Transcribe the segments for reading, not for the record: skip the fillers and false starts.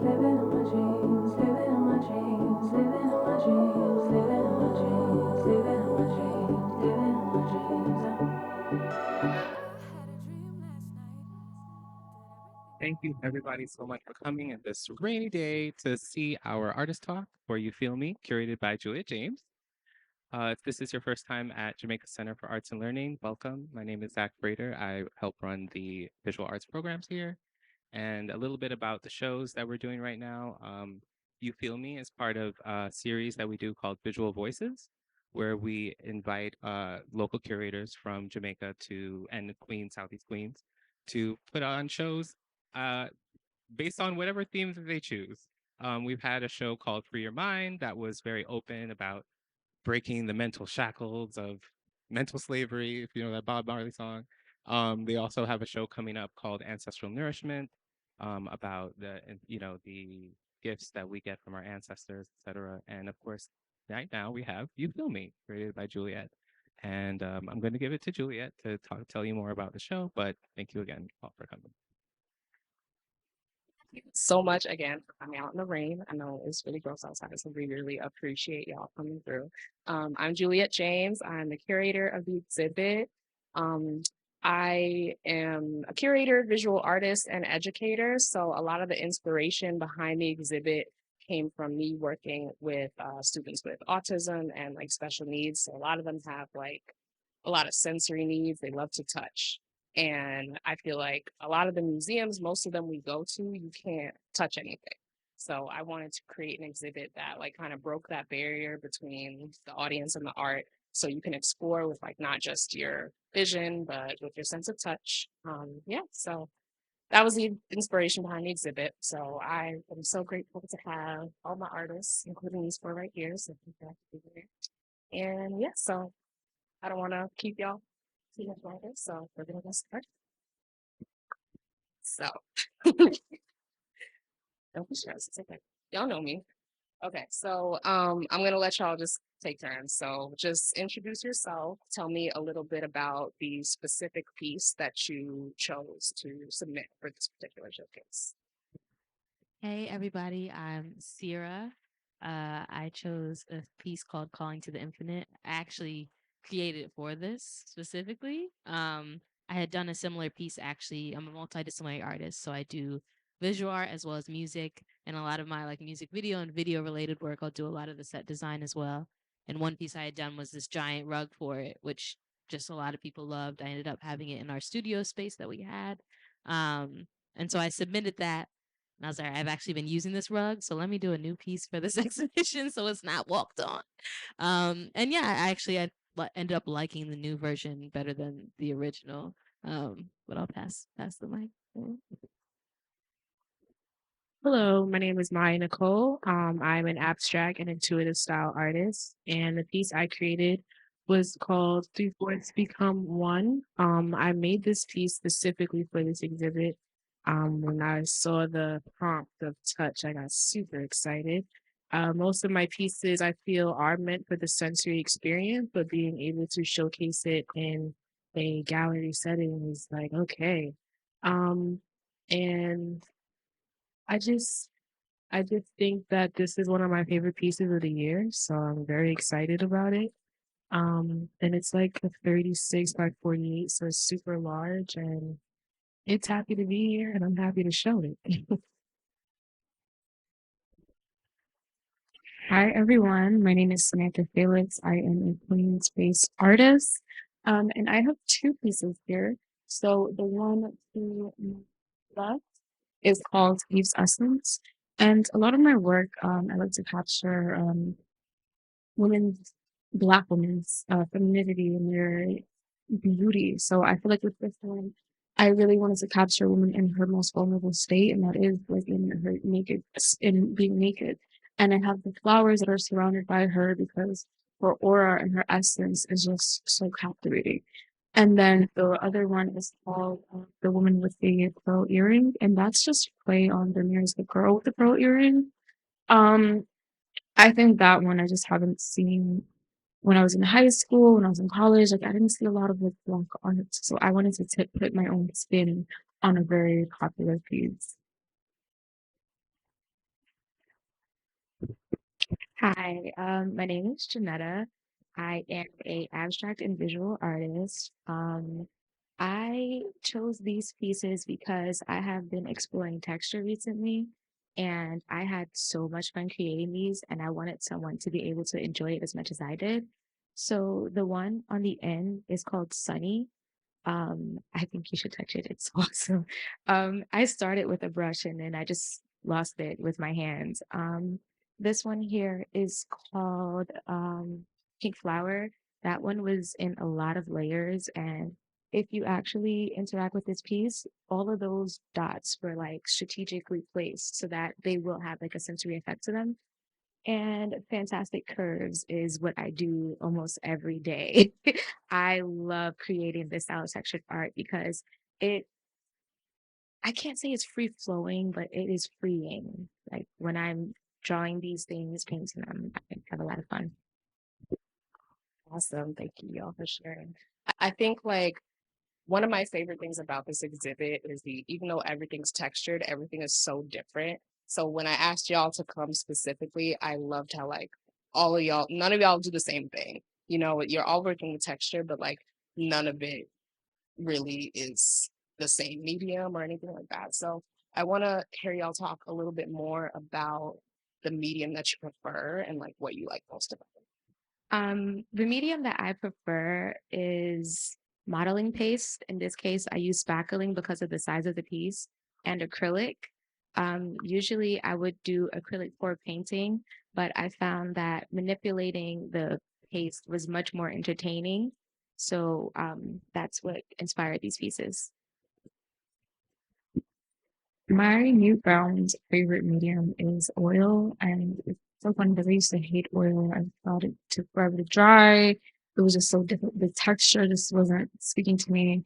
living in my dreams, living in my dreams, living in my dreams, living in my dreams, living in my dreams, living in my dreams. Thank you, everybody, so much for coming at this rainy day to see our artist talk for You Feel Me, curated by Juliet James. If this is your first time at Jamaica Center for Arts and Learning, welcome. My name is Zach Brader. I help run the visual arts programs here. And a little bit about the shows that we're doing right now. You Feel Me is part of a series that we do called Visual Voices, where we invite local curators from Jamaica and Queens, Southeast Queens, to put on shows uh, based on whatever themes that they choose. We've had a show called Free Your Mind that was very open about breaking the mental shackles of mental slavery, if you know that Bob Marley song. They also have a show coming up called Ancestral Nourishment, about the gifts that we get from our ancestors, etc. And of course, right now we have You Feel Me, created by Juliet. And I'm going to give it to Juliet to tell you more about the show. But thank you again all for coming. So much again for coming out in the rain. I know it's really gross outside, so we really appreciate y'all coming through. I'm Juliet James. I'm the curator of the exhibit. Um, I am a curator, visual artist, and educator. So a lot of the inspiration behind the exhibit came from me working with students with autism and like special needs. So a lot of them have like a lot of sensory needs. They love to touch. And I feel like a lot of the museums, most of them we go to, you can't touch anything. So I wanted to create an exhibit that like kind of broke that barrier between the audience and the art. So you can explore with like not just your vision, but with your sense of touch. Yeah, so that was the inspiration behind the exhibit. So I am so grateful to have all my artists, including these four right here. So thank you for being here. And yeah, so I don't want to keep y'all too much longer, so we're gonna get started. So don't be stressed. It's okay. Y'all know me. Okay, so I'm gonna let y'all just take turns. So just introduce yourself. Tell me a little bit about the specific piece that you chose to submit for this particular showcase. Hey everybody, I'm Sierra. I chose a piece called Calling to the Infinite. I actually created it for this specifically. I had done a similar piece actually. I'm a multidisciplinary artist, so I do visual art as well as music, and a lot of my like music video and video related work. I'll do a lot of the set design as well. And one piece I had done was this giant rug for it, which just a lot of people loved. I ended up having it in our studio space that we had. And so I submitted that, and I was like, I've actually been using this rug, so let me do a new piece for this exhibition so it's not walked on. And yeah, I ended up liking the new version better than the original. But I'll pass the mic. Hello, my name is Maya Nicole. I'm an abstract and intuitive style artist, and the piece I created was called Three Fourths Become One. I made this piece specifically for this exhibit. When I saw the prompt of touch, I got super excited. Most of my pieces I feel are meant for the sensory experience, but being able to showcase it in a gallery setting is like, okay. Um, and I just I just think that this is one of my favorite pieces of the year, so I'm very excited about it. And it's like a 36 by 48, so it's super large, and it's happy to be here, and I'm happy to show it. Hi, everyone. My name is Samantha Felix. I am a Queens-based artist, and I have two pieces here. So the one to my left is called Eve's Essence, and a lot of my work, I like to capture women's, Black women's femininity and their beauty. So I feel like with this one, I really wanted to capture a woman in her most vulnerable state, and that is like in her naked, in being naked. And I have the flowers that are surrounded by her because her aura and her essence is just so captivating. And then the other one is called The Woman with the Pearl Earring, and that's just play on the mirrors, the girl with the pearl earring. Um, I think that one I just haven't seen when I was in high school, when I was in college. Like I didn't see a lot of like Black art, so I wanted to put my own spin on a very popular piece. Hi, my name is Janetta. I am a abstract and visual artist. I chose these pieces because I have been exploring texture recently, and I had so much fun creating these, and I wanted someone to be able to enjoy it as much as I did. So the one on the end is called Sunny. I think you should touch it. It's awesome. I started with a brush and then I just lost it with my hands. This one here is called Pink Flower. That one was in a lot of layers, and if you actually interact with this piece, all of those dots were like strategically placed so that they will have like a sensory effect to them. And fantastic curves is what I do almost every day. I love creating this style of textured art because it, I can't say it's free flowing, but it is freeing. Like when I'm drawing these things, painting them, I have a lot of fun. Awesome. Thank you y'all for sharing. I think like one of my favorite things about this exhibit is even though everything's textured, everything is so different. So when I asked y'all to come specifically, I loved how like all of y'all, none of y'all do the same thing. You know, you're all working with texture, but like none of it really is the same medium or anything like that. So I want to hear y'all talk a little bit more about the medium that you prefer and like what you like most about it. The medium that I prefer is modeling paste. In this case, I use spackling because of the size of the piece and acrylic. Usually I would do acrylic for painting, but I found that manipulating the paste was much more entertaining. So that's what inspired these pieces. My newfound favorite medium is oil, and it's so funny because I used to hate oil. I thought it took forever to dry. It was just so different. The texture just wasn't speaking to me.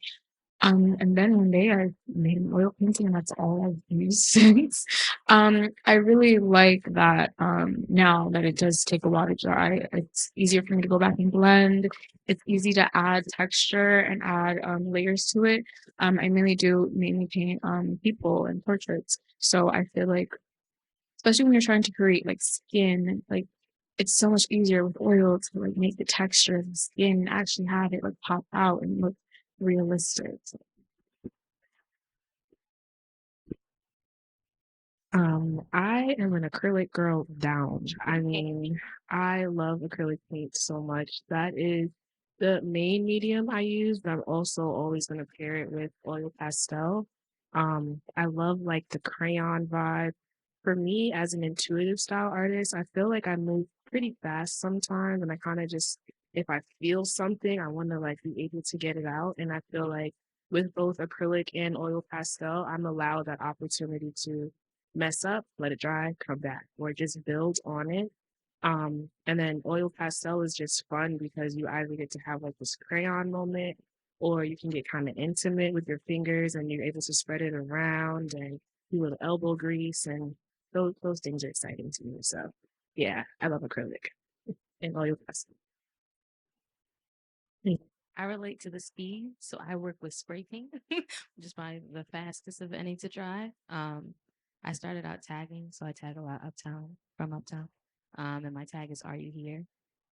And then one day I made an oil painting, and that's all I've used since. I really like that now that it does take a while to dry. It's easier for me to go back and blend. It's easy to add texture and add layers to it. I mainly paint people and portraits. So I feel like, especially when you're trying to create like skin, like it's so much easier with oil to like make the texture of the skin and actually have it like pop out and look realistic. I am an acrylic girl down. I mean, I love acrylic paint so much. That is the main medium I use, but I'm also always going to pair it with oil pastel. I love like the crayon vibe. For me, as an intuitive style artist, I feel like I move pretty fast sometimes, and I kind of just, if I feel something, I want to like be able to get it out. And I feel like with both acrylic and oil pastel, I'm allowed that opportunity to mess up, let it dry, come back, or just build on it. And then oil pastel is just fun because you either get to have like this crayon moment, or you can get kind of intimate with your fingers and you're able to spread it around and do a little elbow grease, and those things are exciting to me. So yeah, I love acrylic and oil pastel. I relate to the speed, so I work with spray paint, which is probably the fastest of any to try. I started out tagging, so I tag a lot uptown from uptown. And my tag is "Are you here?"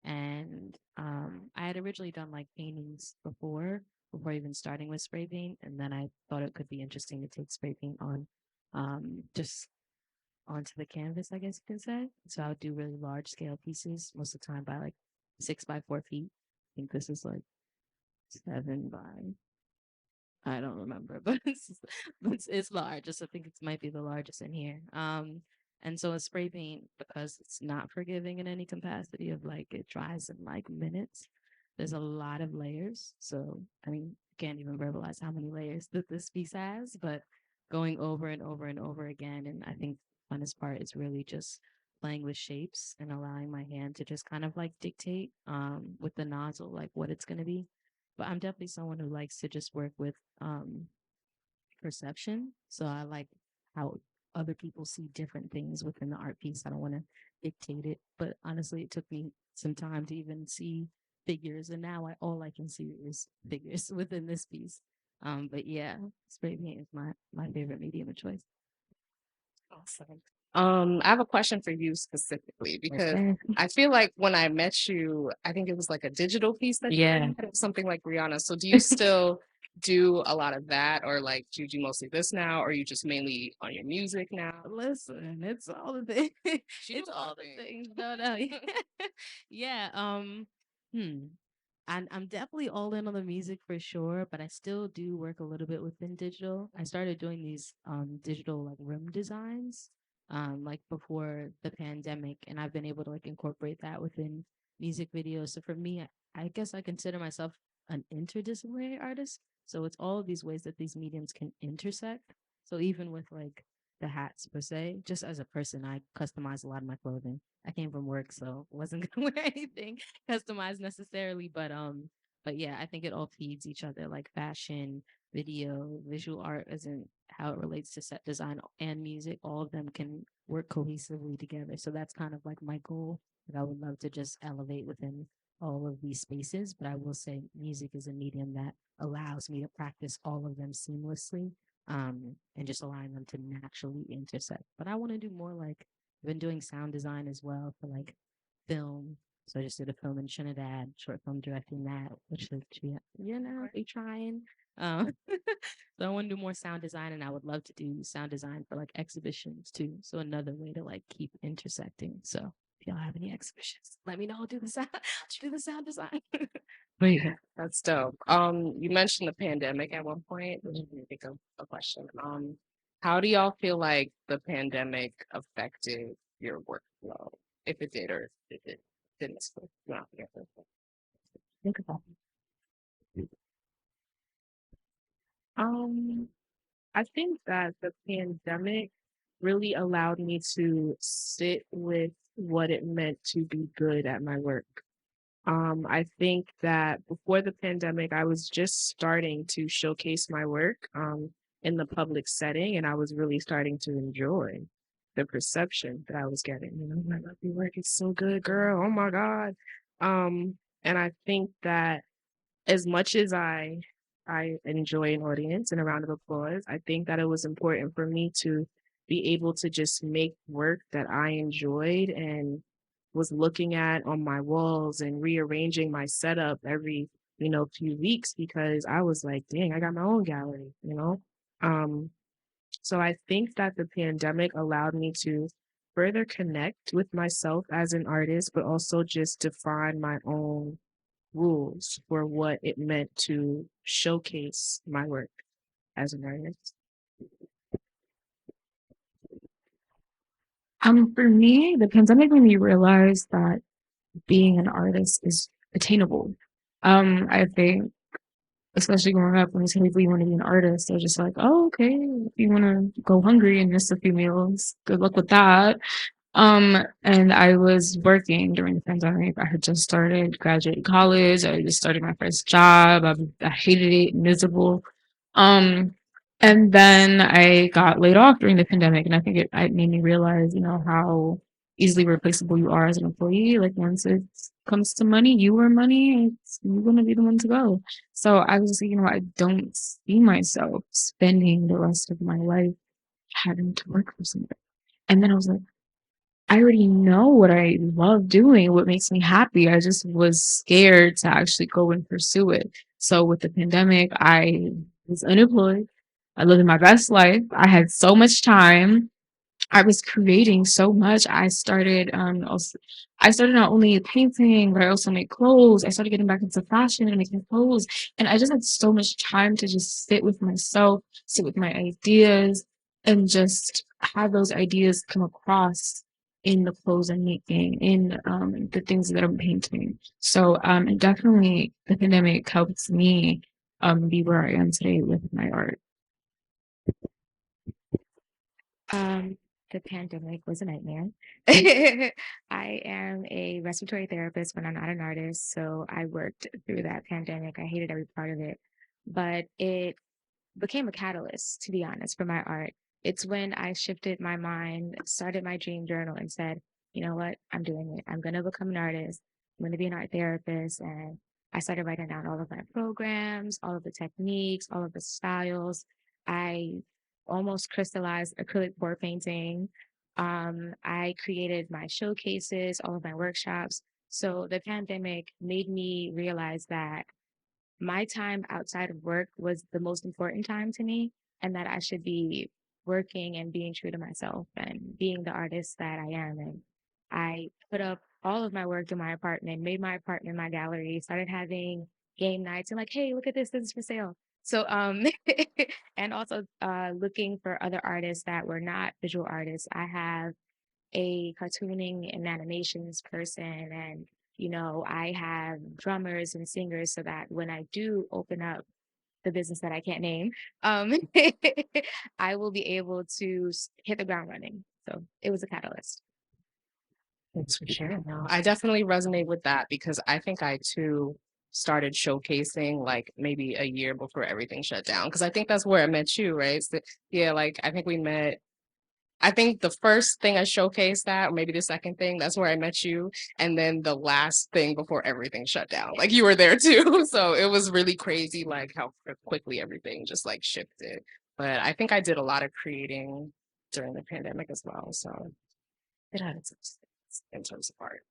And I had originally done like paintings before even starting with spray paint, and then I thought it could be interesting to take spray paint on, just onto the canvas, I guess you can say. So I would do really large scale pieces most of the time by like 6 by 4 feet. I think this is like 7 by, I don't remember, but it's large. Just I think it might be the largest in here. And so a spray paint, because it's not forgiving in any capacity of like it dries in like minutes. There's a lot of layers. So I mean, can't even verbalize how many layers that this piece has, but going over and over and over again. And I think the funnest part is really just playing with shapes and allowing my hand to just kind of like dictate with the nozzle like what it's gonna be. But I'm definitely someone who likes to just work with perception. So I like how other people see different things within the art piece. I don't want to dictate it, but honestly, it took me some time to even see figures, and now all I can see is figures within this piece. But yeah, spray paint is my favorite medium of choice. Awesome. I have a question for you specifically because Okay. I feel like when I met you, I think it was like a digital piece that you Yeah. had, something like Rihanna. So do you still do a lot of that, or like do you do mostly this now, or are you just mainly on your music now? Listen, it's all the things. She It's do a lot all of the things. things. No, no. Yeah. Hmm. I'm definitely all in on the music for sure, but I still do work a little bit within digital. I started doing these digital like room designs like before the pandemic, and I've been able to like incorporate that within music videos. So for me, I guess I consider myself an interdisciplinary artist. So it's all of these ways that these mediums can intersect. So even with like the hats per se, just as a person, I customize a lot of my clothing. I came from work, so wasn't gonna wear anything customized necessarily, but yeah, I think it all feeds each other, like fashion, video, visual art, as in how it relates to set design and music. All of them can work cohesively together. So that's kind of like my goal that I would love to just elevate within all of these spaces. But I will say music is a medium that allows me to practice all of them seamlessly, and just allowing them to naturally intersect. But I want to do more like I've been doing sound design as well for like film. So I just did a film in Trinidad, short film directing that, which is, they trying. So I want to do more sound design, and I would love to do sound design for like exhibitions too. So another way to like keep intersecting. So if y'all have any exhibitions, let me know. I'll do the sound. I'll do the sound design. But yeah, That's dope. You mentioned the pandemic at one point, which made me think of a question. How do y'all feel like the pandemic affected your workflow? If it did or if it didn't. So, not together. think about Um, I think that the pandemic really allowed me to sit with what it meant to be good at my work. I think that before the pandemic, I was just starting to showcase my work in the public setting, and I was really starting to enjoy the perception that I was getting. You know, like, your work is so good, girl. Oh my God. And I think that as much as I enjoy an audience and a round of applause, I think that it was important for me to be able to just make work that I enjoyed and was looking at on my walls and rearranging my setup every, few weeks because I was like, dang, I got my own gallery, you know? Um, so I think that the pandemic allowed me to further connect with myself as an artist, but also just define my own rules for what it meant to showcase my work as an artist. For me, the pandemic made me realize that being an artist is attainable. I think, especially growing up, when you tell people you want to be an artist, they're just like, "Oh, okay. If you want to go hungry and miss a few meals, good luck with that." And I was working during the pandemic. I had just started graduating college. I just started my first job. I hated it, miserable. Um, and then I got laid off during the pandemic, and I think it made me realize, how easily replaceable you are as an employee. Like once it comes to money, you are money, you're gonna be the one to go. So I was just like, I don't see myself spending the rest of my life having to work for somebody. And then I was like, I already know what I love doing, what makes me happy. I just was scared to actually go and pursue it. So with the pandemic, I was unemployed. I lived my best life. I had so much time. I was creating so much. I started not only painting, but I also made clothes. I started getting back into fashion and making clothes. And I just had so much time to just sit with myself, sit with my ideas, and just have those ideas come across in the clothes I'm making, in the things that I'm painting. So and definitely the pandemic helped me be where I am today with my art. Um, the pandemic was a nightmare. I am a respiratory therapist, but I'm not an artist. So I worked through that pandemic. I hated every part of it, but it became a catalyst, to be honest, for my art. It's when I shifted my mind, started my dream journal, and said, you know what, I'm doing it. I'm going to become an artist. I'm going to be an art therapist. And I started writing down all of my programs, all of the techniques, all of the styles. I almost crystallized acrylic pour painting. I created my showcases, all of my workshops. So the pandemic made me realize that my time outside of work was the most important time to me, and that I should be working and being true to myself and being the artist that I am. And I put up all of my work in my apartment, made my apartment my gallery, started having game nights and like, hey, look at this is for sale. So and also looking for other artists that were not visual artists. I have a cartooning and animations person, and I have drummers and singers, so that when I do open up the business that I can't name, um I will be able to hit the ground running. So it was a catalyst. Thanks for sharing. No, I definitely resonate with that because I think I too started showcasing like maybe a year before everything shut down. Because I think that's where I met you, right? So, yeah, like I think we met. I think the first thing I showcased that, or maybe the second thing, that's where I met you. And then the last thing before everything shut down, like you were there too. So it was really crazy, like how quickly everything just like shifted. But I think I did a lot of creating during the pandemic as well. So it had its ups in terms of art.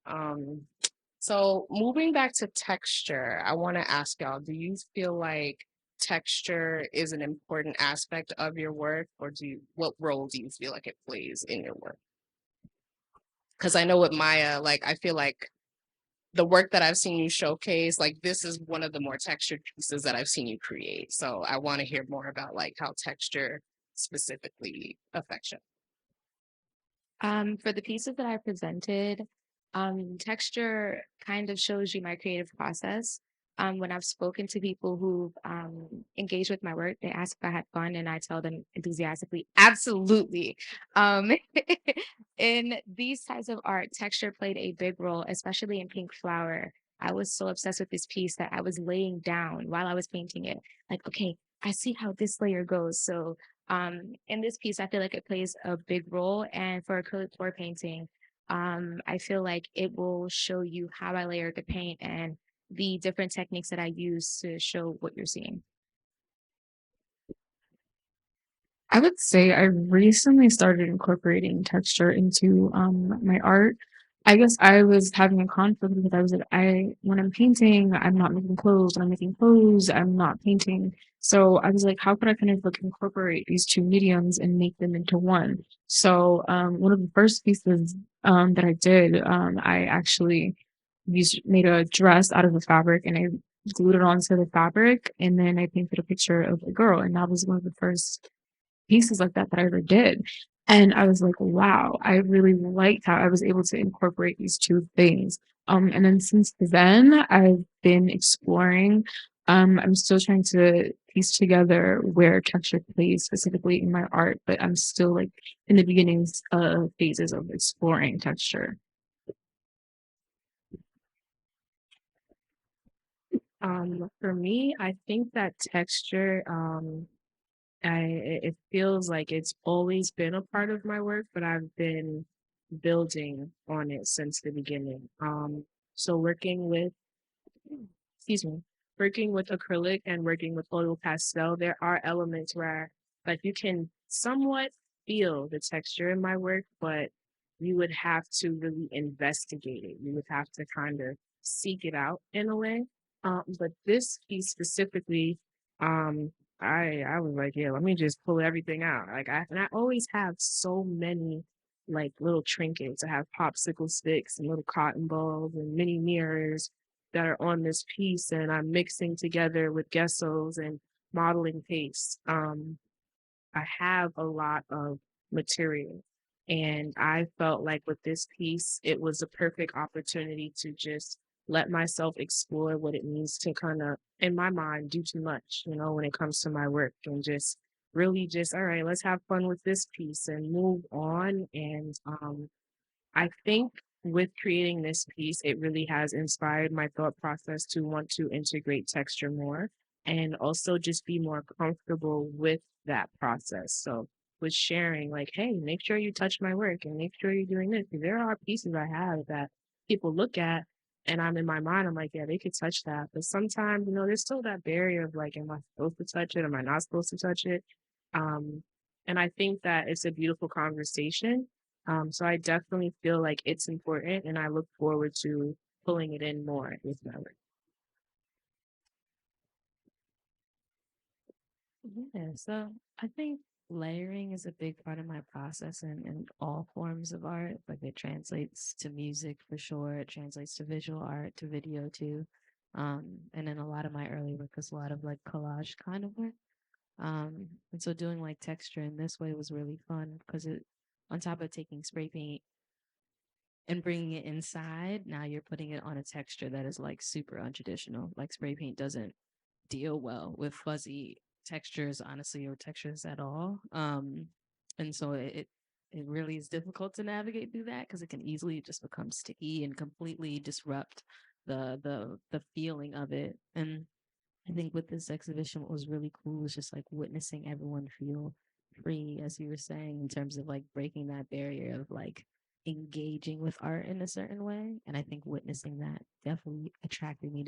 So moving back to texture, I want to ask y'all, do you feel like texture is an important aspect of your work, or what role do you feel like it plays in your work? Because I know with Maya, like I feel like the work that I've seen you showcase, like this is one of the more textured pieces that I've seen you create. So I want to hear more about like how texture specifically affects you. For the pieces that I presented, texture kind of shows you my creative process. When I've spoken to people who've engaged with my work, they ask if I had fun, and I tell them enthusiastically, absolutely. Um, in these types of art, texture played a big role, especially in Pink Flower. I was so obsessed with this piece that I was laying down while I was painting it. Like, okay, I see how this layer goes. So in this piece, I feel like it plays a big role. And for acrylic pour painting, I feel like it will show you how I layer the paint and the different techniques that I use to show what you're seeing. I would say I recently started incorporating texture into my art. I guess I was having a conflict because I was like, when I'm painting, I'm not making clothes. When I'm making clothes, I'm not painting. So I was like, how could I kind of like incorporate these two mediums and make them into one? So one of the first pieces that I did, I actually made a dress out of the fabric, and I glued it onto the fabric, and then I painted a picture of a girl, and that was one of the first pieces like that I ever did. And I was like, wow, I really liked how I was able to incorporate these two things. And then since then, I've been exploring. I'm still trying to piece together where texture plays specifically in my art, but I'm still like in the beginnings phases of exploring texture. For me, I think that texture, it feels like it's always been a part of my work, but I've been building on it since the beginning. So excuse me, working with acrylic and working with oil pastel, there are elements where like you can somewhat feel the texture in my work, but you would have to really investigate it. You would have to kind of seek it out in a way. But this piece specifically, um, I was like, yeah, let me just pull everything out. And I always have so many like little trinkets. I have popsicle sticks and little cotton balls and mini mirrors that are on this piece, and I'm mixing together with gessos and modeling paste. I have a lot of material, and I felt like with this piece, it was a perfect opportunity to just let myself explore what it means to kind of, in my mind, do too much, when it comes to my work, and just really just, all right, let's have fun with this piece and move on. And I think with creating this piece, it really has inspired my thought process to want to integrate texture more and also just be more comfortable with that process. So with sharing, like, hey, make sure you touch my work and make sure you're doing this. 'Cause there are pieces I have that people look at and I'm in my mind, I'm like, yeah, they could touch that. But sometimes, there's still that barrier of like, am I supposed to touch it? Am I not supposed to touch it? Um, and I think that it's a beautiful conversation So I definitely feel like it's important, and I look forward to pulling it in more with my work. Yeah, so I think layering is a big part of my process in all forms of art. Like it translates to music for sure. It translates to visual art, to video too. And then a lot of my early work was a lot of like collage kind of work. And so doing like texture in this way was really fun because it, on top of taking spray paint and bringing it inside, now you're putting it on a texture that is like super untraditional. Like spray paint doesn't deal well with fuzzy textures, honestly, or textures at all. And so it really is difficult to navigate through that because it can easily just become sticky and completely disrupt the feeling of it. And I think with this exhibition, what was really cool was just like witnessing everyone feel free, as you were saying, in terms of like breaking that barrier of like engaging with art in a certain way. And I think witnessing that definitely attracted me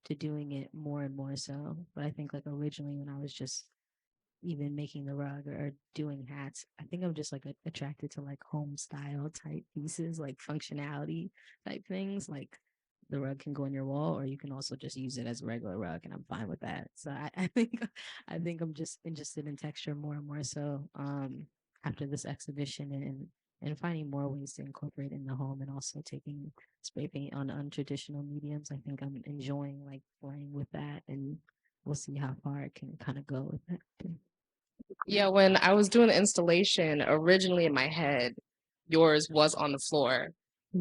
to doing it more and more so. But I think like originally when I was just even making the rug or doing hats, I think I'm just like attracted to like home style type pieces, like functionality type things. Like the rug can go on your wall, or you can also just use it as a regular rug, and I'm fine with that. So I think I'm just interested in texture more and more so after this exhibition and finding more ways to incorporate in the home and also taking spray paint on untraditional mediums. I think I'm enjoying like playing with that, and we'll see how far it can kind of go with that. Yeah, when I was doing the installation, originally in my head, yours was on the floor.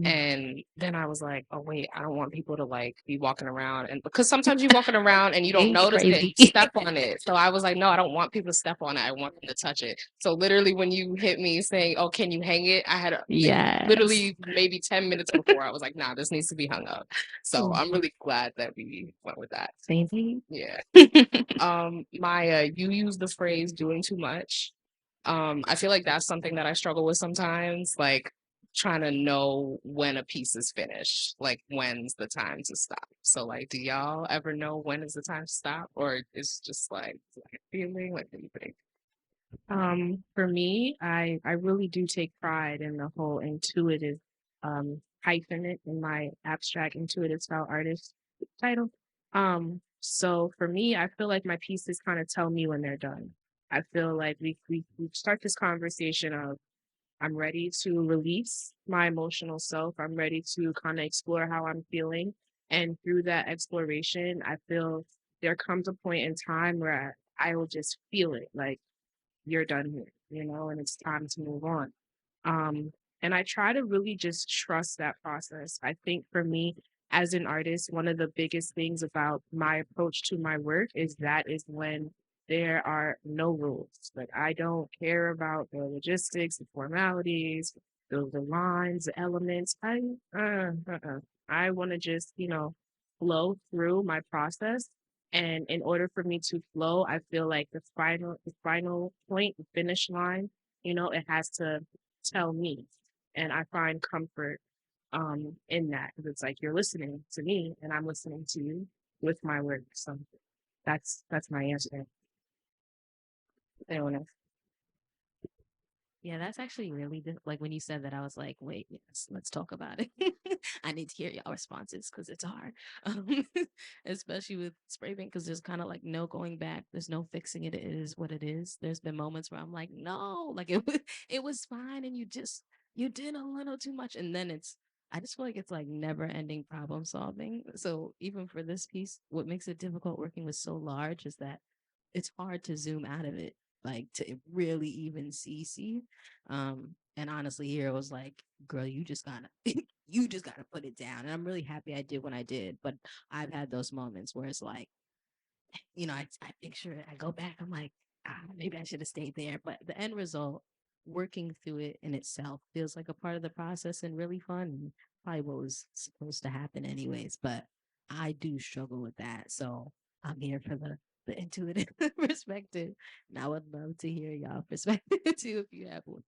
And then I was like, oh wait, I don't want people to like be walking around, and because sometimes you're walking around and you don't notice it, Crazy. step on it. So I was like, no, I don't want people to step on it. I want them to touch it. So literally when you hit me saying, oh, can you hang it? I had Yes. literally maybe 10 minutes before I was like, nah, this needs to be hung up. So I'm really glad that we went with that. Same thing. Yeah. You use the phrase doing too much. I feel like that's something that I struggle with sometimes, like trying to know when a piece is finished, like when's the time to stop. So like, do y'all ever know when is the time to stop, or it's just like a feeling? Like, what do you think? For me, I really do take pride in the whole intuitive hyphen in my abstract intuitive style artist title. So for me, I feel like my pieces kind of tell me when they're done. I feel like we start this conversation of I'm ready to release my emotional self. I'm ready to kind of explore how I'm feeling. And through that exploration, I feel there comes a point in time where I will just feel it. Like you're done here, and it's time to move on. Um, and I try to really just trust that process. I think for me, as an artist, one of the biggest things about my approach to my work is when there are no rules. Like I don't care about the logistics, the formalities, the lines, the elements. I want to just, flow through my process, and in order for me to flow, I feel like the final point, the finish line, it has to tell me. And I find comfort in that. 'Cause it's like you're listening to me and I'm listening to you with my work. So that's my answer. Anyone else? Yeah, that's actually really like when you said that, I was like, wait, yes, let's talk about it. I need to hear y'all responses because it's hard, especially with spray paint because there's kind of like no going back. There's no fixing it. It is what it is. There's been moments where I'm like, no, like it was fine, and you did a little too much, and then I just feel like it's like never ending problem solving. So even for this piece, what makes it difficult working with so large is that it's hard to zoom out of it, like to really even see. And honestly, here it was like, girl, you just gotta you just gotta put it down. And I'm really happy I did when I did. But I've had those moments where it's like, I picture it, I go back, I'm like, maybe I should have stayed there. But the end result, working through it in itself feels like a part of the process and really fun. Probably what was supposed to happen anyways. But I do struggle with that. So I'm here for the intuitive perspective. And I would love to hear y'all perspective too if you have one.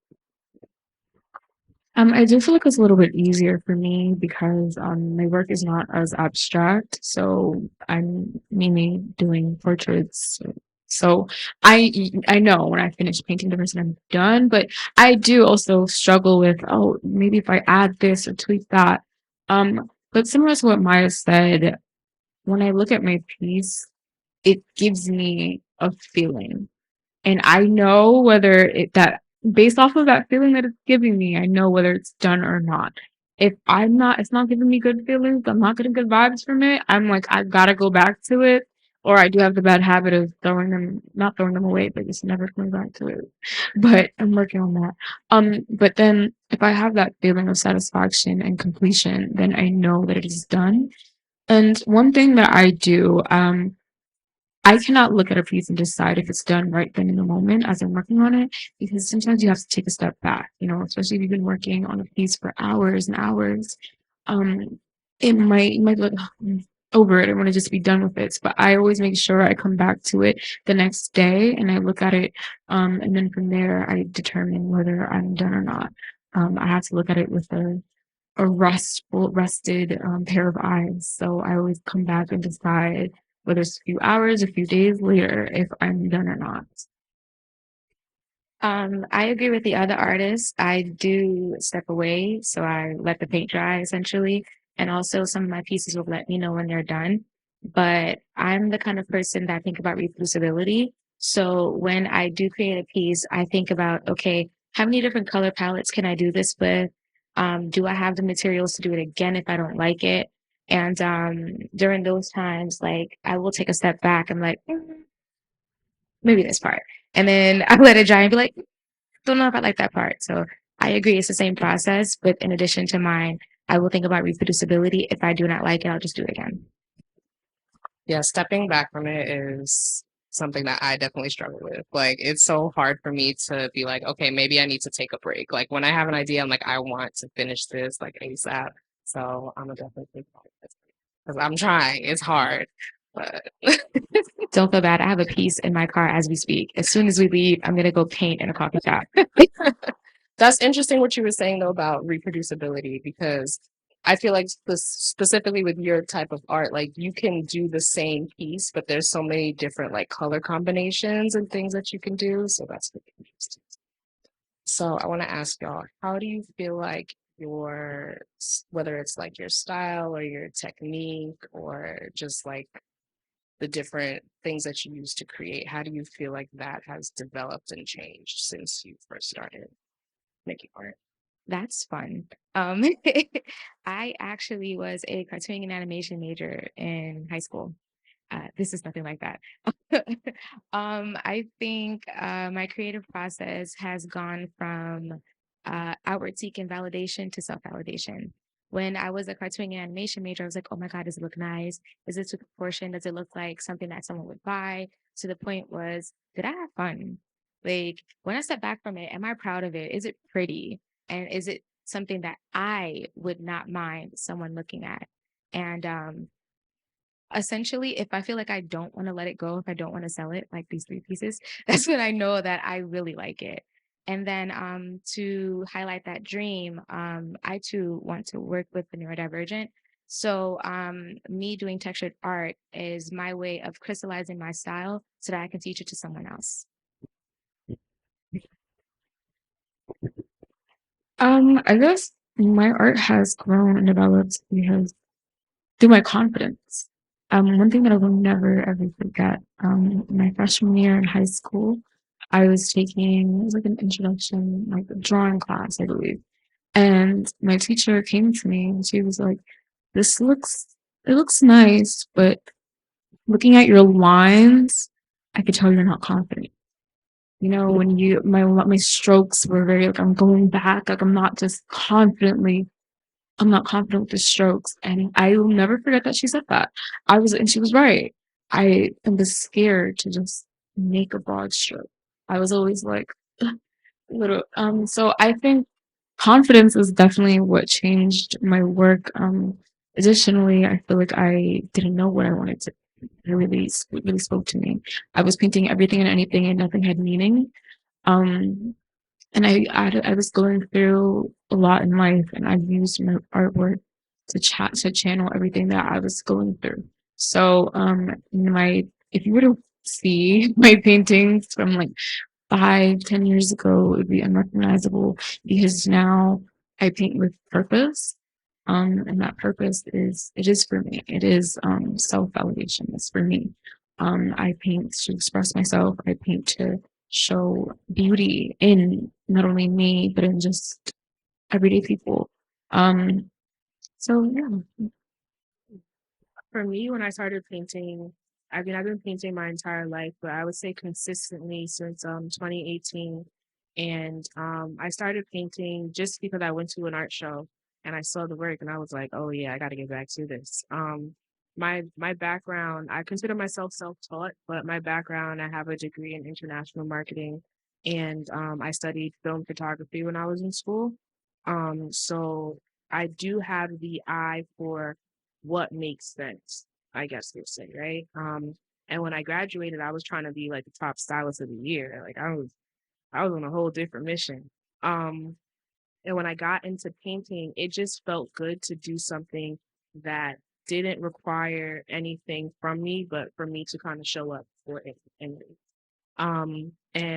I do feel like it's a little bit easier for me because my work is not as abstract. So I'm mainly doing portraits, So I know when I finish painting the person I'm done, but I do also struggle with, oh, maybe if I add this or tweak that. But similar to what Maya said, when I look at my piece, it gives me a feeling. And I know whether that based off of that feeling that it's giving me, I know whether it's done or not. If it's not giving me good feelings, I'm not getting good vibes from it, I'm like, I gotta go back to it. Or I do have the bad habit of not throwing them away, but just never coming back to it. But I'm working on that. But then if I have that feeling of satisfaction and completion, then I know that it is done. And one thing that I do, I cannot look at a piece and decide if it's done right then in the moment as I'm working on it, because sometimes you have to take a step back, especially if you've been working on a piece for hours and hours. Um, you might look over it. I want to just be done with it. But I always make sure I come back to it the next day and I look at it. And then from there, I determine whether I'm done or not. I have to look at it with a rested pair of eyes. So I always come back and decide whether it's a few hours, a few days later, if I'm done or not. I agree with the other artists. I do step away, so I let the paint dry essentially. And also some of my pieces will let me know when they're done. But I'm the kind of person that think about reproducibility. So when I do create a piece, I think about, okay, how many different color palettes can I do this with? Do I have the materials to do it again if I don't like it? And during those times, like I will take a step back and like, maybe this part. And then I let it dry and be like, don't know if I like that part. So I agree, it's the same process, but in addition to mine, I will think about reproducibility. If I do not like it, I'll just do it again. Yeah, stepping back from it is something that I definitely struggle with. Like, it's so hard for me to be like, okay, maybe I need to take a break. Like, when I have an idea, I'm like, I want to finish this like ASAP. So I'm gonna definitely take this because I'm trying. It's hard, but Don't feel bad. I have a piece in my car as we speak. As soon as we leave, I'm gonna go paint in a coffee shop. that's interesting what you were saying though about reproducibility because I feel like specifically with your type of art, like you can do the same piece, but there's so many different like color combinations and things that you can do. So that's really interesting. So I want to ask y'all, how do you feel like whether it's like your style or your technique or just like the different things that you use to create, how do you feel like that has developed and changed since you first started making art? That's fun. I actually was a cartooning and animation major in high school. This is nothing like that. I think my creative process has gone from outward seeking validation to self validation. When I was a cartooning and animation major, I was like, oh my God, does it look nice? Is it to proportion? Does it look like something that someone would buy? To the point was, did I have fun? Like, when I step back from it, am I proud of it? Is it pretty? And is it something that I would not mind someone looking at? And essentially, if I feel like I don't want to let it go, if I don't want to sell it, like these 3 pieces, that's when I know that I really like it. And then to highlight that dream, I too want to work with the neurodivergent. So me doing textured art is my way of crystallizing my style so that I can teach it to someone else. I guess my art has grown and developed because through my confidence. One thing that I will never ever forget, my freshman year in high school, I was taking, it was like an introduction, like a drawing class, I believe. And my teacher came to me and she was like, this it looks nice, but looking at your lines, I could tell you're not confident. When my strokes were very, like, I'm going back, like, I'm not confident with the strokes. And I will never forget that she said that. And she was right. I was scared to just make a broad stroke. I was always like, little, so I think confidence is definitely what changed my work. Additionally, I feel like I didn't know what I wanted to. It really spoke to me. I was painting everything and anything, and nothing had meaning. Um, and I was going through a lot in life, and I used my artwork to channel everything that I was going through. So, if you were to see my paintings from like 5, 10 years ago, it would be unrecognizable because now I paint with purpose. And that purpose is it is for me. It is self-validation. It's for me. I paint to express myself. I paint to show beauty in not only me, but in just everyday people. Um, so yeah. For me, when I started painting, I mean, I've been painting my entire life, but I would say consistently since 2018. And I started painting just because I went to an art show and I saw the work and I was like, oh yeah, I got to get back to this. My background, I consider myself self-taught, but my background, I have a degree in international marketing, and I studied film photography when I was in school. So I do have the eye for what makes sense, I guess you'd say, right? And when I graduated, I was trying to be like the top stylist of the year. Like I was on a whole different mission. Um, and when I got into painting, it just felt good to do something that didn't require anything from me, but for me to kind of show up for it. And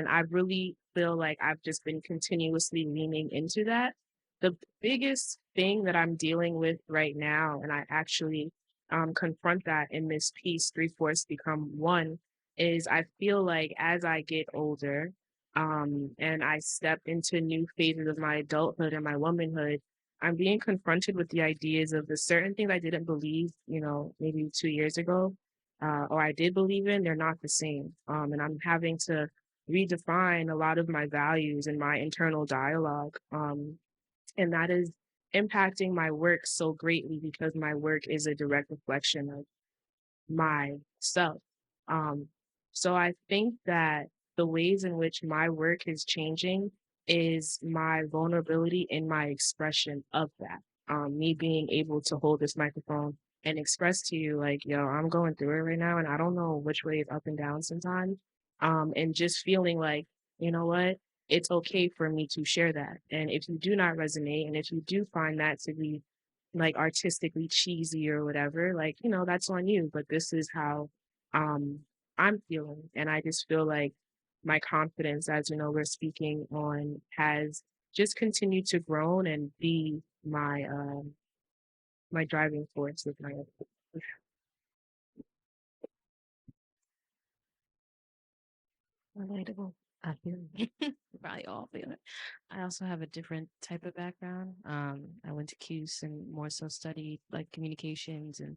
I really feel like I've just been continuously leaning into that. The biggest thing that I'm dealing with right now, and I actually confront that in this piece, Three Fourths Become One, is I feel like as I get older, and I step into new phases of my adulthood and my womanhood, I'm being confronted with the ideas of the certain things I didn't believe, maybe 2 years ago, or I did believe in, they're not the same. And I'm having to redefine a lot of my values and my internal dialogue. And that is impacting my work so greatly because my work is a direct reflection of myself. Um, so I think that the ways in which my work is changing is my vulnerability in my expression of that. Me being able to hold this microphone and express to you, like, yo, I'm going through it right now, and I don't know which way is up and down sometimes. And just feeling like, you know what? It's okay for me to share that. And if you do not resonate, and if you do find that to be like artistically cheesy or whatever, like, that's on you. But this is how um I'm feeling. And I just feel like my confidence, as we're speaking on, has just continued to grow and be my driving force with my Relatable. I feel it. We probably all feel it. I also have a different type of background. I went to CUSE and more so studied like communications and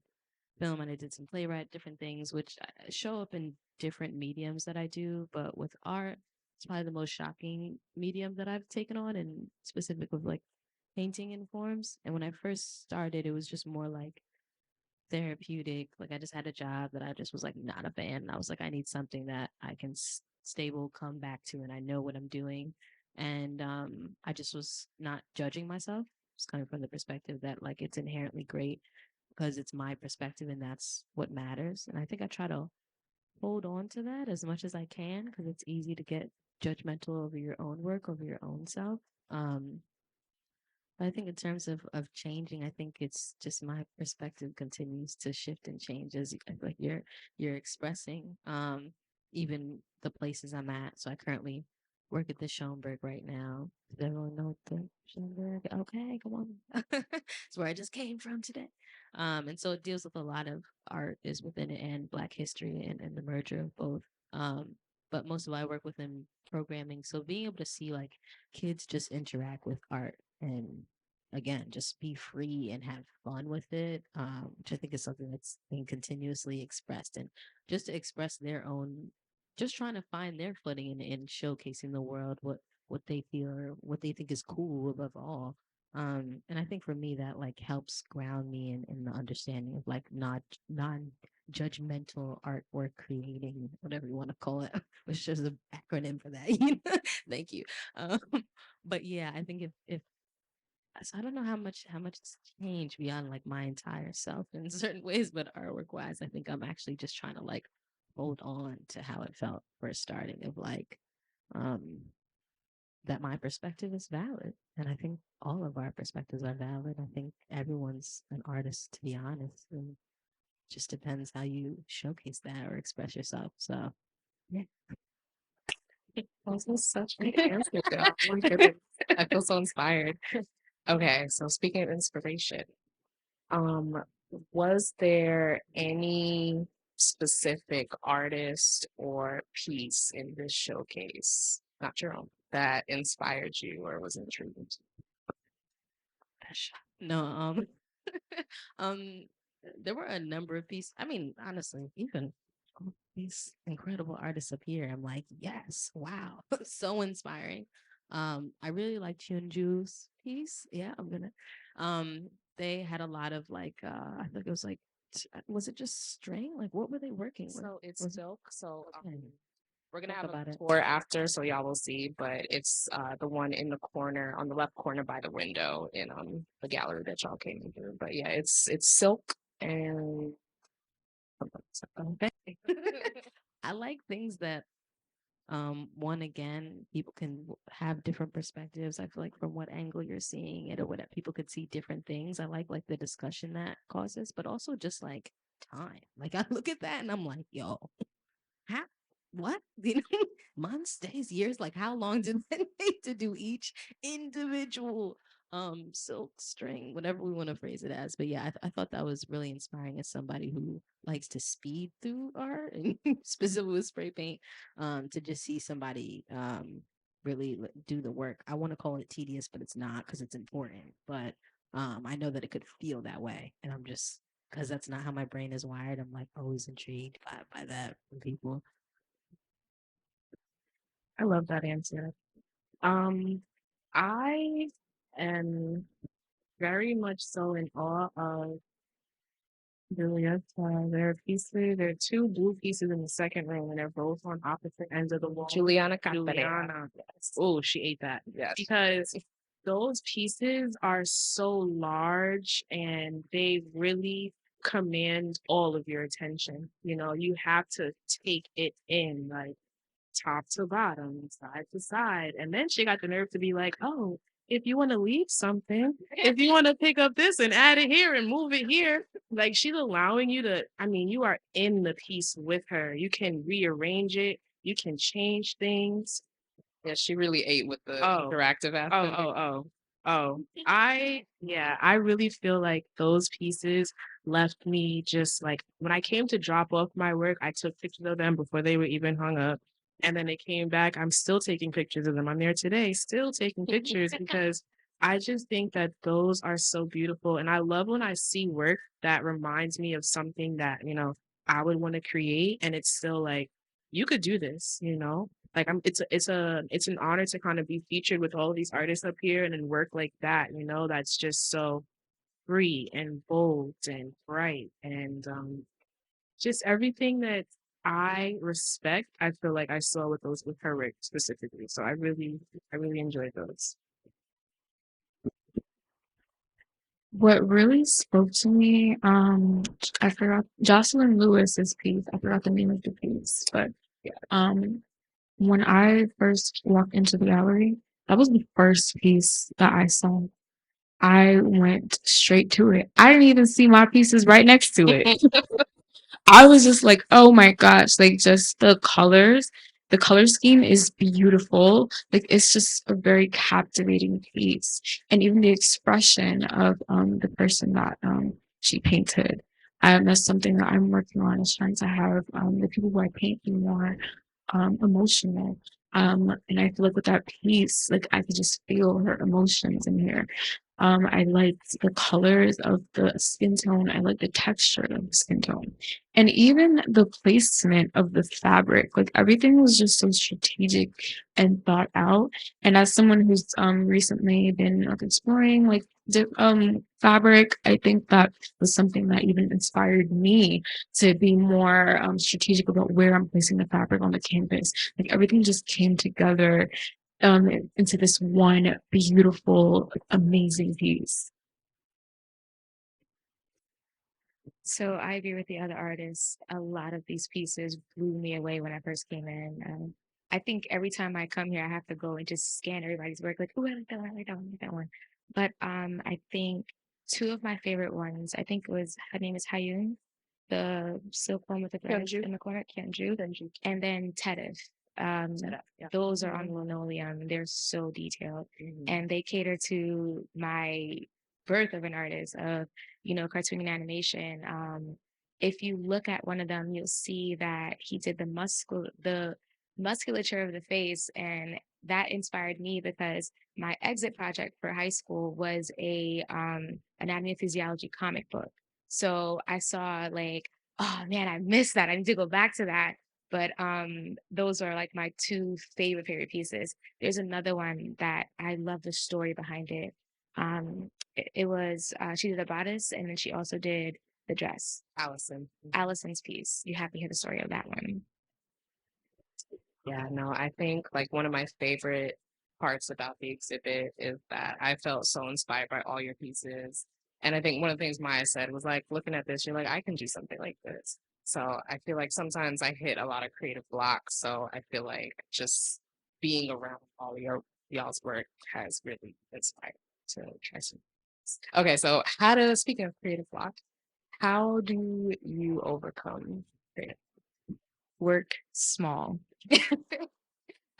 film, and I did some playwright, different things, which show up in different mediums that I do. But with art, it's probably the most shocking medium that I've taken on, and specific with like painting in forms. And when I first started, it was just more like therapeutic. Like I just had a job that I just was like not a fan. I was like, I need something that I can stable come back to, and I know what I'm doing. And I just was not judging myself. It's coming from the perspective that like it's inherently great because it's my perspective and that's what matters. And I think I try to hold on to that as much as I can because it's easy to get judgmental over your own work, over your own self. Um, I think in terms of changing, I think it's just my perspective continues to shift and change as like you're expressing even the places I'm at. So I currently work at the Schoenberg right now. Does everyone know what the Schoenberg? Okay, come on. It's where I just came from today. And so it deals with a lot of art is within it and Black history and the merger of both. But most of my work within programming. So being able to see like kids just interact with art and again just be free and have fun with it, which I think is something that's being continuously expressed and just to express their own, just trying to find their footing in showcasing the world what they feel or what they think is cool above all. And I think for me that like helps ground me in the understanding of like not non-judgmental artwork creating, whatever you want to call it, which is an acronym for that. Thank you. um, but yeah, I think if so I don't know how much it's changed beyond like my entire self in certain ways, but artwork wise, I think I'm actually just trying to like hold on to how it felt first starting of like um that my perspective is valid. And I think all of our perspectives are valid. I think everyone's an artist, to be honest. And just depends how you showcase that or express yourself. So yeah. This is such a good answer, though. Oh my goodness. I feel so inspired. Okay, so speaking of inspiration, um, was there any specific artist or piece in this showcase, not your own, that inspired you or was intriguing to No, um, there were a number of pieces. I mean, honestly, even all these incredible artists up here, I'm like, yes, wow, so inspiring. I really liked Hyunju's piece. Yeah, I'm gonna. They had a lot of like, I think it was like, was it just string? Like, what were they working with? So it's Was silk. So okay, we're gonna talk have a about it. tour after, so y'all will see. But it's the one in the corner, on the left corner by the window in the gallery that y'all came through. But yeah, it's silk and Okay. I like things that one again people can have different perspectives. I feel like from what angle you're seeing it or what people could see different things. I like the discussion that causes, but also just like time. Like I look at that and I'm like, yo, how what? You know, months, days, years, like how long did they take to do each individual silk string, whatever we want to phrase it as. But yeah, I thought that was really inspiring as somebody who likes to speed through art and specifically with spray paint, to just see somebody really do the work. I want to call it tedious, but it's not because it's important. But I know that it could feel that way, and I'm just because that's not how my brain is wired. I'm like always intrigued by that from people. I love that answer. Um, I am very much so in awe of Juliet. There are pieces, there are two blue pieces in the second row, and they're both on opposite ends of the wall. Juliana Juliana, yes. Oh, she ate that. Yes. Because those pieces are so large and they really command all of your attention. You know, you have to take it in, like top to bottom, side to side. And then she got the nerve to be like, oh, if you want to leave something, if you want to pick up this and add it here and move it here, like she's allowing you to, I mean, you are in the piece with her. You can rearrange it, you can change things. Yeah, she really ate with the Oh, interactive aspect. I really feel like those pieces left me just like when I came to drop off my work, I took pictures of them before they were even hung up. And then they came back. I'm still taking pictures of them. I'm there today, still taking pictures because I just think that those are so beautiful. And I love when I see work that reminds me of something that, you know, I would want to create. And it's still like, you could do this, you know? Like it's an honor to kind of be featured with all of these artists up here and then work like that, you know, that's just so free and bold and bright and just everything that I respect, I feel like I saw with those with her work specifically. So I really enjoyed those. What really spoke to me, I forgot Jocelyn Lewis's piece. I forgot the name of the piece, but Yeah. when I first walked into the gallery, that was the first piece that I saw. I went straight to it. I didn't even see my pieces right next to it. I was just like, oh my gosh, like just the color scheme is beautiful. Like it's just a very captivating piece. And even the expression of the person that she painted. That's something that I'm working on is trying to have the people who I paint be more emotional. And I feel like with that piece, like I could just feel her emotions in here. I liked the colors of the skin tone. I like the texture of the skin tone. And even the placement of the fabric, like everything was just so strategic and thought out. And as someone who's recently been like exploring like fabric, I think that was something that even inspired me to be more strategic about where I'm placing the fabric on the canvas. Like everything just came together into this one beautiful, amazing piece. So I agree with the other artists. A lot of these pieces blew me away when I first came in. I think every time I come here, I have to go and just scan everybody's work, like, oh, I like that one, I like that one, I like that one. But I think two of my favorite ones, I think it was her name is Hayun. the silk one with the thread Kyunju. in the corner, Kyunju, and then Tedif. Yeah. Those are on linoleum. They're so detailed, and they cater to my birth of an artist of cartoon and animation. If you look at one of them, you'll see that he did the musculature of the face, and that inspired me because my exit project for high school was a anatomy and physiology comic book. So I saw like, oh man, I missed that. I need to go back to that. But those are like my two favorite pieces. There's another one that I love the story behind it. It was she did a bodice, and then she also did the dress. Allison's piece. You have to hear the story of that one. Yeah, no, I think like one of my favorite parts about the exhibit is that I felt so inspired by all your pieces. And I think one of the things Maya said was like, looking at this, you're like, I can do something like this. So I feel like sometimes I hit a lot of creative blocks. So I feel like just being around all y'all's work has really inspired to try some. Okay, so speaking of creative blocks, how do you overcome creative? Work small.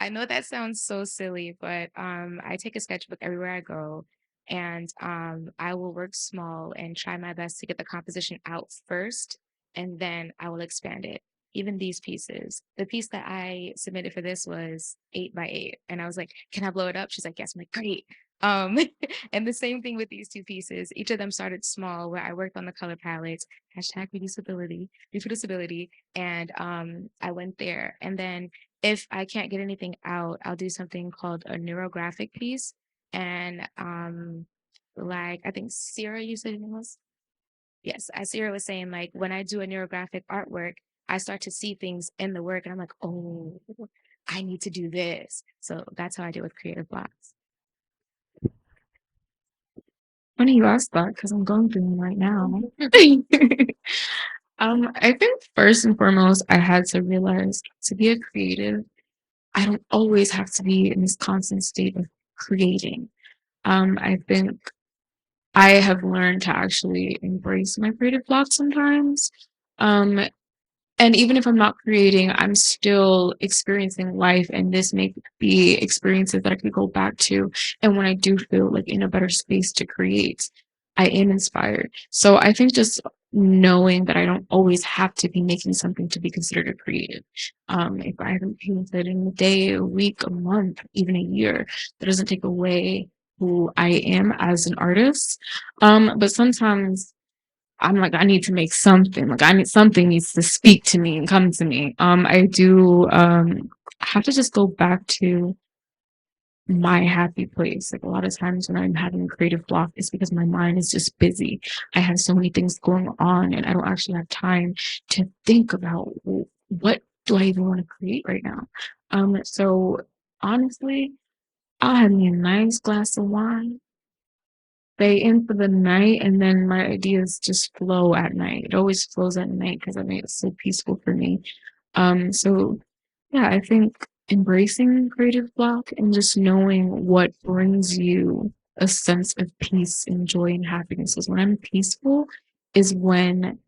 I know that sounds so silly, but I take a sketchbook everywhere I go, and I will work small and try my best to get the composition out first, and then I will expand it. Even these pieces. The piece that I submitted for this was 8 by 8, and I was like, "Can I blow it up?" She's like, "Yes." I'm like, "Great." Um, and the same thing with these two pieces. Each of them started small, where I worked on the color palettes, hashtag reproducibility, and I went there, and then if I can't get anything out, I'll do something called a neurographic piece. And like I think Sierra, you said it was? Yes, as Sierra was saying, like when I do a neurographic artwork, I start to see things in the work and I'm like, oh, I need to do this. So that's how I deal with creative blocks. Funny you asked that because I'm going through one right now. I think first and foremost, I had to realize to be a creative, I don't always have to be in this constant state of creating. I think I have learned to actually embrace my creative block sometimes. Um, and even if I'm not creating, I'm still experiencing life, and this may be experiences that I could go back to. And when I do feel like in a better space to create, I am inspired. So I think just knowing that I don't always have to be making something to be considered a creative. If I haven't painted in a day, a week, a month, even a year, that doesn't take away who I am as an artist. But sometimes I'm like, I need to make something. Like something needs to speak to me and come to me. I do have to just go back to my happy place. Like a lot of times when I'm having a creative block, it's because my mind is just busy. I have so many things going on and I don't actually have time to think about what do I even want to create right now. So honestly, I'll have me a nice glass of wine, stay in for the night, and then my ideas just flow at night. It always flows at night because I mean it's so peaceful for me. So yeah, I think embracing creative block and just knowing what brings you a sense of peace and joy and happiness is when I'm peaceful is when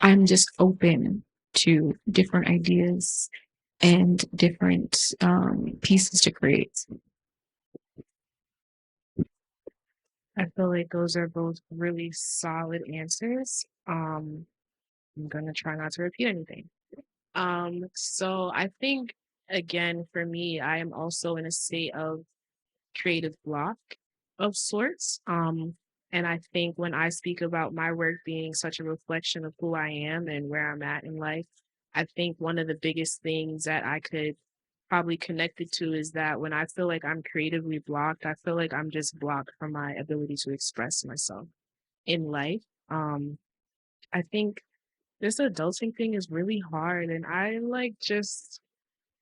I'm just open to different ideas and different pieces to create. I feel like those are both really solid answers. I'm gonna try not to repeat anything. So I think again for me, I am also in a state of creative block of sorts. And I think when I speak about my work being such a reflection of who I am and where I'm at in life, I think one of the biggest things that I could probably connect it to is that when I feel like I'm creatively blocked, I feel like I'm just blocked from my ability to express myself in life. I think this adulting thing is really hard, and I like just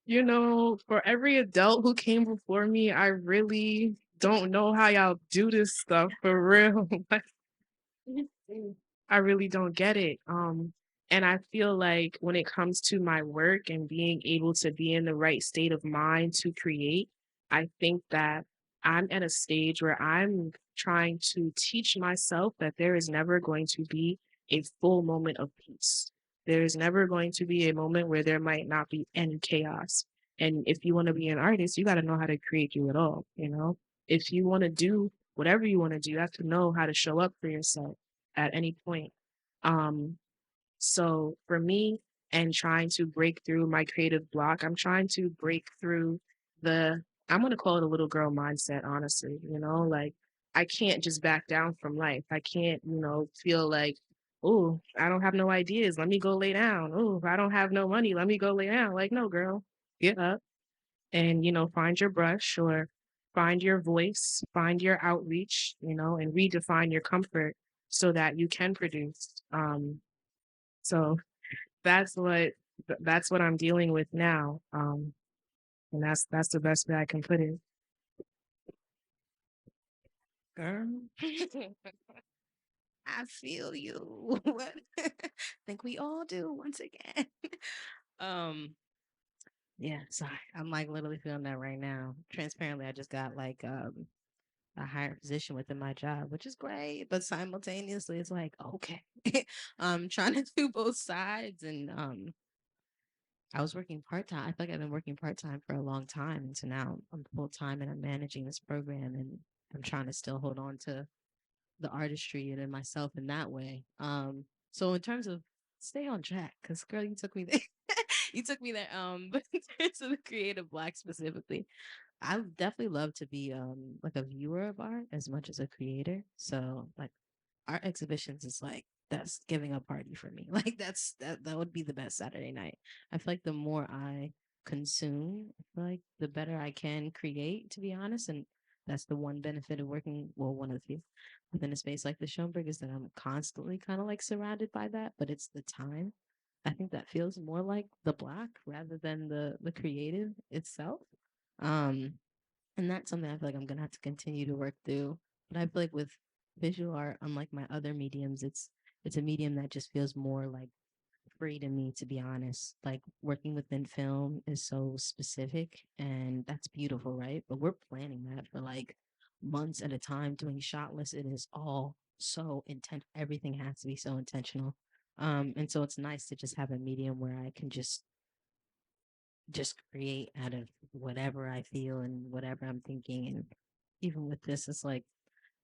for every adult who came before me, I really don't know how y'all do this stuff for real. Like, I really don't get it. And I feel like when it comes to my work and being able to be in the right state of mind to create, I think that I'm at a stage where I'm trying to teach myself that there is never going to be a full moment of peace. There's never going to be a moment where there might not be any chaos. And if you want to be an artist, you got to know how to create through it all. You know, if you want to do whatever you want to do, you have to know how to show up for yourself at any point. Um, so for me, and trying to break through my creative block, I'm trying to break through the, I'm going to call it a little girl mindset, honestly. You know, like I can't just back down from life. I can't, feel like, oh, I don't have no ideas. Let me go lay down. Oh, I don't have no money. Let me go lay down. Like, no, girl, get up and, find your brush or find your voice, find your outreach, and redefine your comfort so that you can produce. So that's what that's what I'm dealing with now. And that's the best way I can put it. Girl, I feel you. What? Think we all do once again. um, yeah, sorry. I'm like literally feeling that right now. Transparently, I just got like a higher position within my job, which is great, but simultaneously it's like, okay. I'm trying to do both sides and I was working part-time. I feel like I've been working part-time for a long time. And so now I'm full-time and I'm managing this program and I'm trying to still hold on to the artistry and in myself in that way. So in terms of stay on track, because girl, you took me there. You took me there. But in terms of the creative block specifically, I would definitely love to be like a viewer of art as much as a creator. So like art exhibitions is like that's giving a party for me. Like that would be the best Saturday night. I feel like the more I consume, I feel like the better I can create, to be honest. And that's the one benefit of working, well, one of the few within a space like the Schoenberg is that I'm constantly kind of like surrounded by that, but it's the time. I think that feels more like the block rather than the creative itself. Um, and that's something I feel like I'm gonna have to continue to work through. But I feel like with visual art, unlike my other mediums, it's a medium that just feels more like free to me, to be honest. Like working within film is so specific and that's beautiful, right? But we're planning that for like months at a time, doing shot lists. It is all so intent. Everything has to be so intentional. And so it's nice to just have a medium where I can just create out of whatever I feel and whatever I'm thinking. And even with this, it's like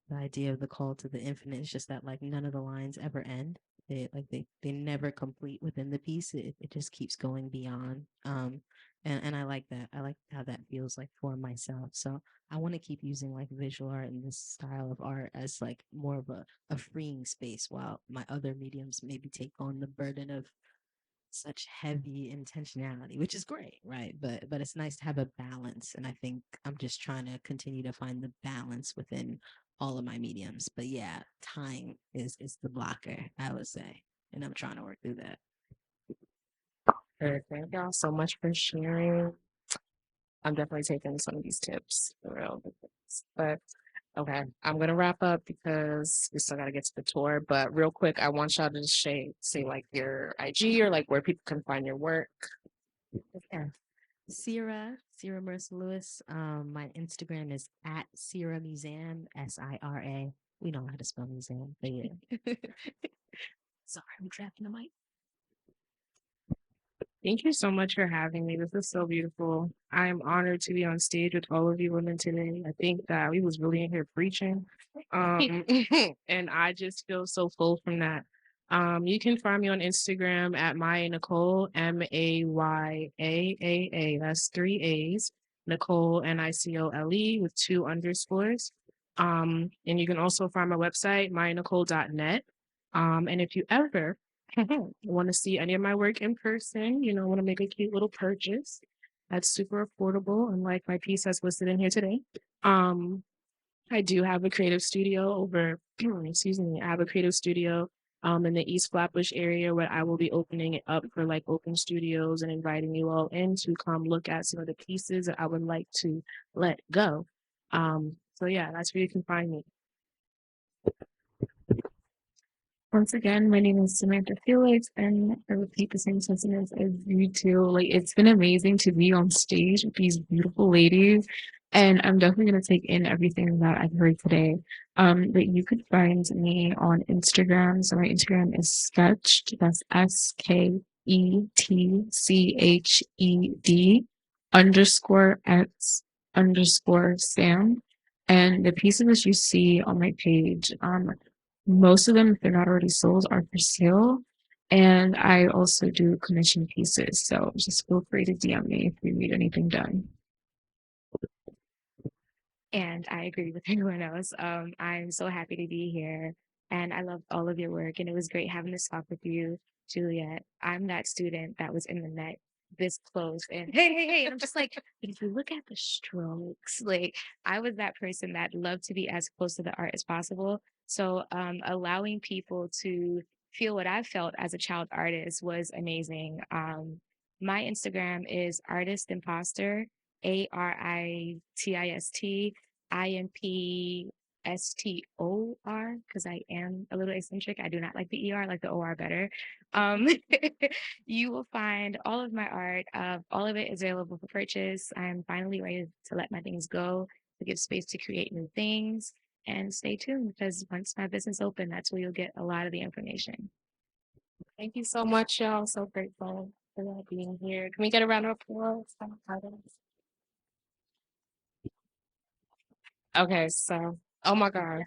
the idea of the call to the infinite is just that like none of the lines ever end. They never complete within the piece. It just keeps going beyond. And I like that. I like how that feels like for myself. So I want to keep using like visual art and this style of art as like more of a freeing space while my other mediums maybe take on the burden of such heavy intentionality, which is great, right? But it's nice to have a balance, and I think I'm just trying to continue to find the balance within all of my mediums. But yeah, time is the blocker, I would say, and I'm trying to work through that. Thank y'all so much for sharing. I'm definitely taking some of these tips for real. But okay, I'm gonna wrap up because we still gotta get to the tour. But real quick, I want y'all to just say like your IG or like where people can find your work. Yeah. Sierra Mercer Lewis. My Instagram is at Sierra Museum, SIRA. We know how to spell museum, but yeah. Sorry, I'm trapping the mic. Thank you so much for having me. This is so beautiful. I am honored to be on stage with all of you women today. I think that we was really in here preaching. And I just feel so full from that. You can find me on Instagram at Maya Nicole, MAYAAA. That's 3 A's. Nicole, NICOLE with 2 underscores. And you can also find my website, mayanicole.net. And if you ever want to see any of my work in person, want to make a cute little purchase, that's super affordable, unlike my piece that's listed in here today. I do have a creative studio over, excuse me, I have a creative studio in the East Flatbush area where I will be opening it up for like open studios and inviting you all in to come look at some of the pieces that I would like to let go. So yeah, that's where you can find me. Once again, my name is Samantha Felix, and I repeat the same sentiments as you two. Like, it's been amazing to be on stage with these beautiful ladies. And I'm definitely going to take in everything that I've heard today. But you could find me on Instagram. So my Instagram is sketched. That's SKETCHED underscore X underscore Sam. And the pieces that you see on my page, most of them, if they're not already sold, are for sale. And I also do commission pieces. So just feel free to DM me if you need anything done. And I agree with everyone else. I'm so happy to be here and I love all of your work. And it was great having this talk with you, Juliet. I'm that student that was in the net this close and hey. And I'm just like, but if you look at the strokes, like I was that person that loved to be as close to the art as possible. So allowing people to feel what I felt as a child artist was amazing. My Instagram is artist imposter, ARISTIMPIMPSTOR, because I am a little eccentric. I do not like the ER, I like the OR better. Um, you will find all of my art. All of it is available for purchase. I'm finally ready to let my things go, to give space to create new things. And stay tuned because once my business open, that's where you'll get a lot of the information. Thank you so much, y'all. So grateful for y'all being here. Can we get a round of applause? Okay, so oh my God.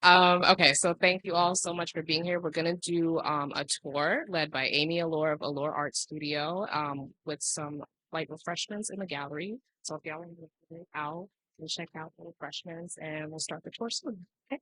Okay, so thank you all so much for being here. We're gonna do a tour led by Amy Allure of Allure Art Studio with some light refreshments in the gallery. So if y'all want to go out and check out the refreshments and we'll start the tour soon. Okay.